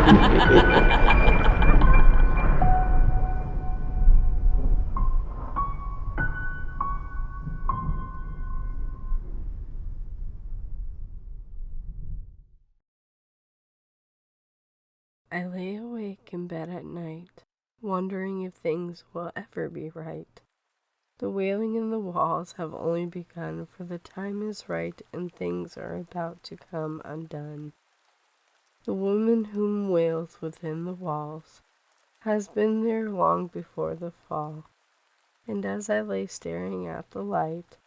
I lay awake in bed at night, wondering if things will ever be right. The wailing in the walls have only begun, for the time is right and things are about to come undone. The woman whom wails within the walls has been there long before the fall, and as I lay staring at the light,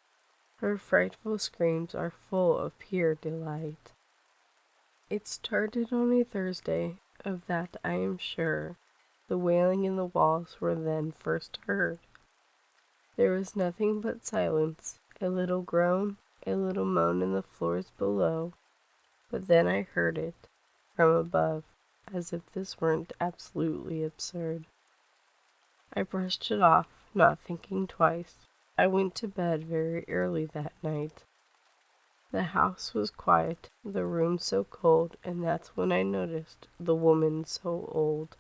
her frightful screams are full of pure delight. It started on a Thursday, of that I am sure. The wailing in the walls were then first heard. There was nothing but silence, a little groan, a little moan in the floors below, but then I heard it from above, as if this weren't absolutely absurd. I brushed it off, not thinking twice. I went to bed very early that night. The house was quiet, the room so cold, and that's when I noticed the woman so old.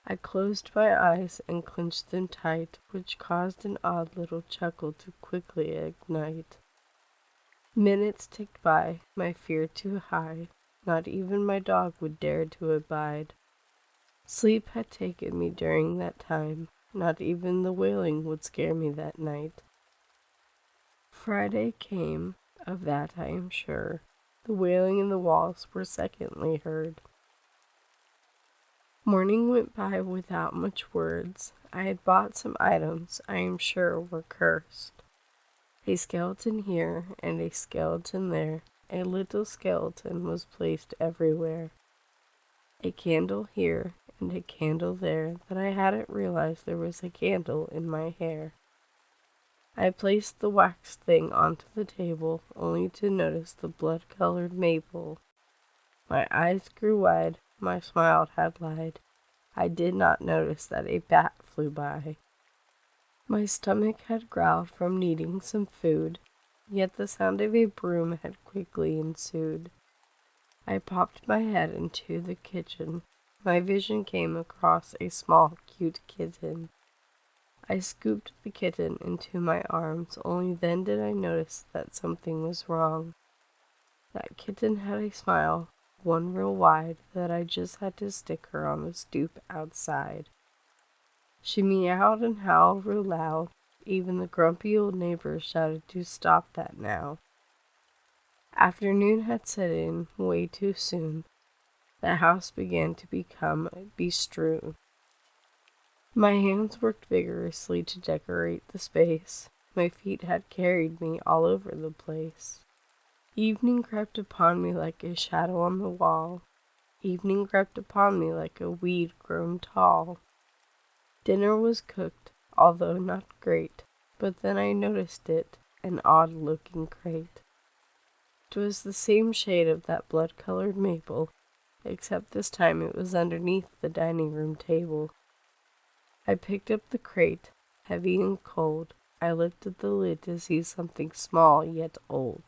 I closed my eyes and clenched them tight, which caused an odd little chuckle to quickly ignite. Minutes ticked by, my fear too high, not even my dog would dare to abide. Sleep had taken me during that time, not even the wailing would scare me that night. Friday came, of that I am sure. The wailing in the walls were secondly heard. Morning went by without much words. I had bought some items I am sure were cursed. A skeleton here and a skeleton there. A little skeleton was placed everywhere. A candle here and a candle there, that I hadn't realized there was a candle in my hair. I placed the wax thing onto the table, only to notice the blood-colored maple. My eyes grew wide, my smile had lied. I did not notice that a bat flew by. My stomach had growled from needing some food, yet the sound of a broom had quickly ensued. I popped my head into the kitchen. My vision came across a small, cute kitten. I scooped the kitten into my arms, only then did I notice that something was wrong. That kitten had a smile, one real wide, that I just had to stick her on the stoop outside. She meowed and howled real loud. Even the grumpy old neighbors shouted to stop that now. Afternoon had set in way too soon. The house began to become bestrewn. My hands worked vigorously to decorate the space. My feet had carried me all over the place. Evening crept upon me like a shadow on the wall. Evening crept upon me like a weed grown tall. Dinner was cooked, although not great, but then I noticed it, an odd-looking crate. 'Twas the same shade of that blood-colored maple, except this time it was underneath the dining-room table. I picked up the crate, heavy and cold. I lifted the lid to see something small yet old.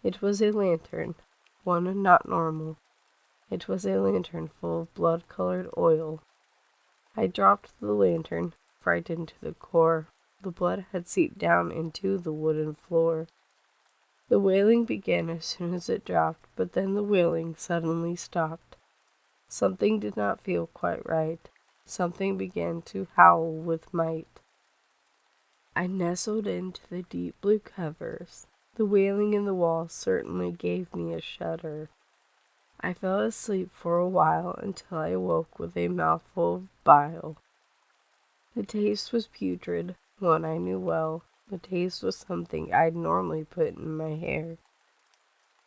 It was a lantern, one not normal. It was a lantern full of blood-colored oil. I dropped the lantern, frightened to the core. The blood had seeped down into the wooden floor. The wailing began as soon as it dropped, but then the wailing suddenly stopped. Something did not feel quite right. Something began to howl with might. I nestled into the deep blue covers. The wailing in the wall certainly gave me a shudder. I fell asleep for a while until I awoke with a mouthful of bile. The taste was putrid, one I knew well. The taste was something I'd normally put in my hair.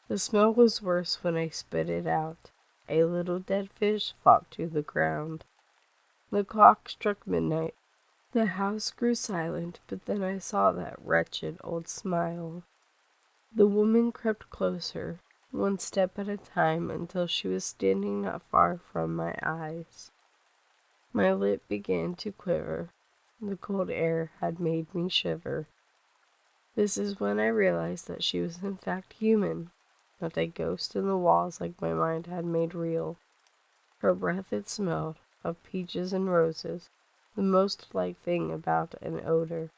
The smell was worse when I spit it out. A little dead fish flopped to the ground. The clock struck midnight. The house grew silent, but then I saw that wretched old smile. The woman crept closer, one step at a time, until she was standing not far from my eyes. My lip began to quiver. The cold air had made me shiver. This is when I realized that she was in fact human, not a ghost in the walls like my mind had made real. Her breath it smelled of peaches and roses, the most like thing about an odor.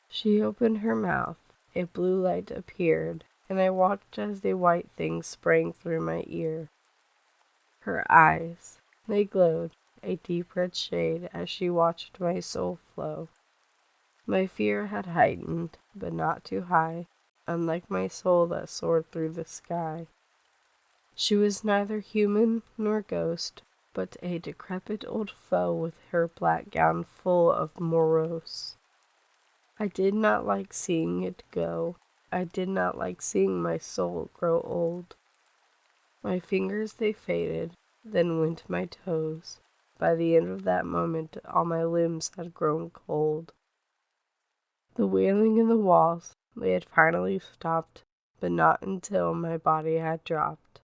She opened her mouth, a blue light appeared, and I watched as the white thing sprang through my ear. Her eyes, they glowed, a deep red shade as she watched my soul flow. My fear had heightened, but not too high, unlike my soul that soared through the sky. She was neither human nor ghost, but a decrepit old foe with her black gown full of morose. I did not like seeing it go. I did not like seeing my soul grow old. My fingers they faded, then went my toes. By the end of that moment, all my limbs had grown cold. The wailing in the walls, they had finally stopped, but not until my body had dropped.